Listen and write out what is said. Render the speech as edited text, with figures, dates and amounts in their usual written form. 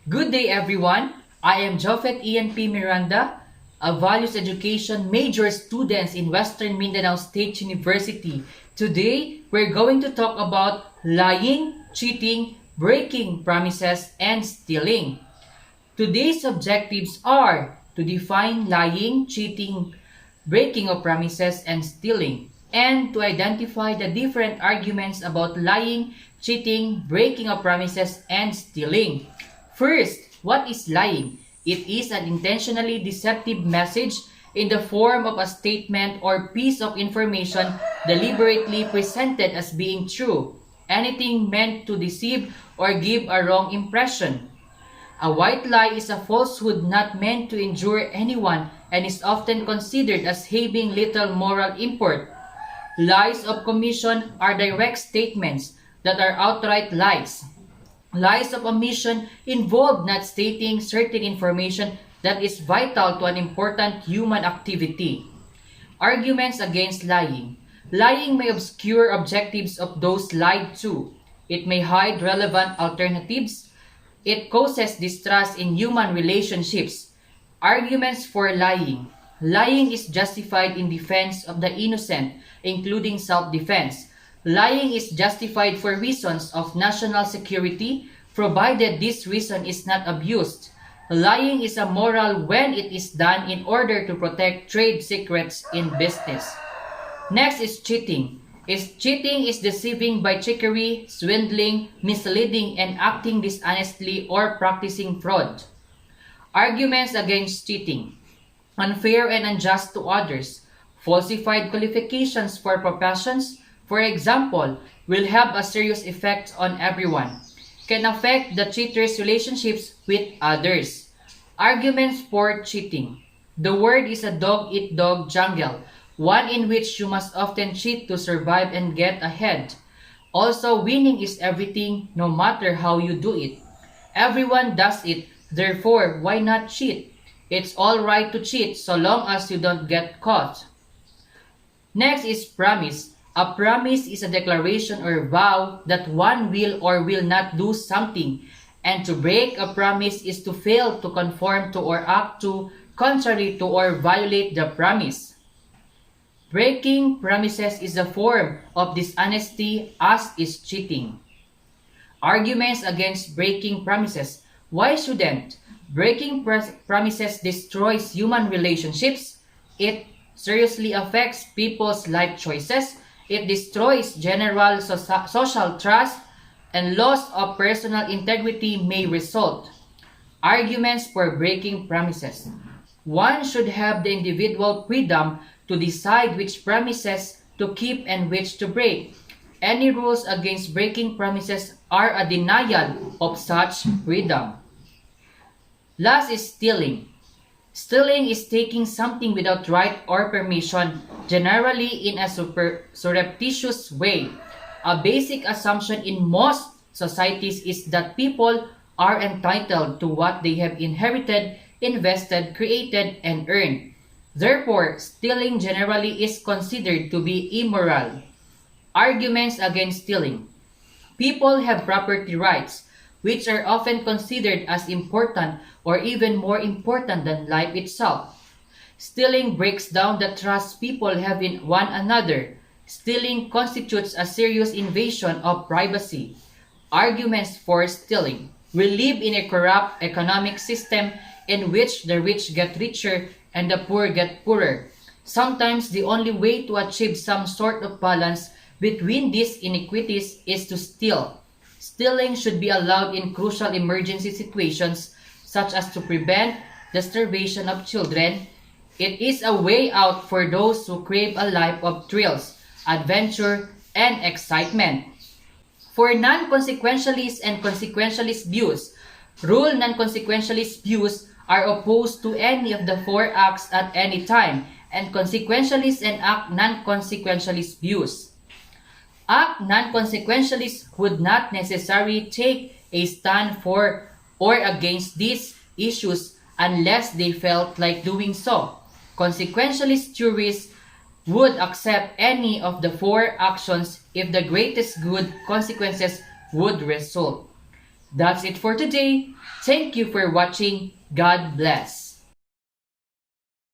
Good day everyone. I am Jofet Ian P. Miranda, a values education major student in Western Mindanao State University. Today, we're going to talk about lying, cheating, breaking promises, and stealing. Today's objectives are to define lying, cheating, breaking of promises, and stealing, and to identify the different arguments about lying, cheating, breaking of promises, and stealing. First, what is lying? It is an intentionally deceptive message in the form of a statement or piece of information deliberately presented as being true. Anything meant to deceive or give a wrong impression. A white lie is a falsehood not meant to injure anyone and is often considered as having little moral import. Lies of commission are direct statements that are outright lies. Lies of omission involve not stating certain information that is vital to an important human activity. Arguments against lying. Lying may obscure objectives of those lied to. It may hide relevant alternatives. It causes distrust in human relationships. Arguments for lying. Lying is justified in defense of the innocent, including self-defense. Lying is justified for reasons of national security, provided this reason is not abused. Lying is immoral when it is done in order to protect trade secrets in business. Next is cheating. Cheating is deceiving by trickery, swindling, misleading, and acting dishonestly or practicing fraud. Arguments against cheating. Unfair and unjust to others. Falsified qualifications for professions, for example, will have a serious effect on everyone. Can affect the cheater's relationships with others. Arguments for cheating. The world is a dog-eat-dog jungle, one in which you must often cheat to survive and get ahead. Also, winning is everything, no matter how you do it. Everyone does it, therefore, why not cheat? It's alright to cheat so long as you don't get caught. Next is promise. A promise is a declaration or vow that one will or will not do something, and to break a promise is to fail to conform to or act to, contrary to or violate the promise. Breaking promises is a form of dishonesty as is cheating. Arguments against breaking promises. Why shouldn't? Breaking promises destroys human relationships. It seriously affects people's life choices. It destroys general social trust, and loss of personal integrity may result. Arguments for breaking promises. One should have the individual freedom to decide which promises to keep and which to break. Any rules against breaking promises are a denial of such freedom. Last is stealing. Stealing is taking something without right or permission, generally in a surreptitious way. A basic assumption in most societies is that people are entitled to what they have inherited, invested, created, and earned. Therefore, stealing generally is considered to be immoral. Arguments against stealing. People have property rights, which are often considered as important or even more important than life itself. Stealing breaks down the trust people have in one another. Stealing constitutes a serious invasion of privacy. Arguments for stealing. We live in a corrupt economic system in which the rich get richer and the poor get poorer. Sometimes the only way to achieve some sort of balance between these inequities is to steal. Stealing should be allowed in crucial emergency situations such as to prevent the starvation of children. It is a way out for those who crave a life of thrills, adventure, and excitement. For non-consequentialist and consequentialist views, rule non-consequentialist views are opposed to any of the four acts at any time, and consequentialist and act non-consequentialist views. Act non-consequentialists would not necessarily take a stand for or against these issues unless they felt like doing so. Consequentialist theorists would accept any of the four actions if the greatest good consequences would result. That's it for today. Thank you for watching. God bless.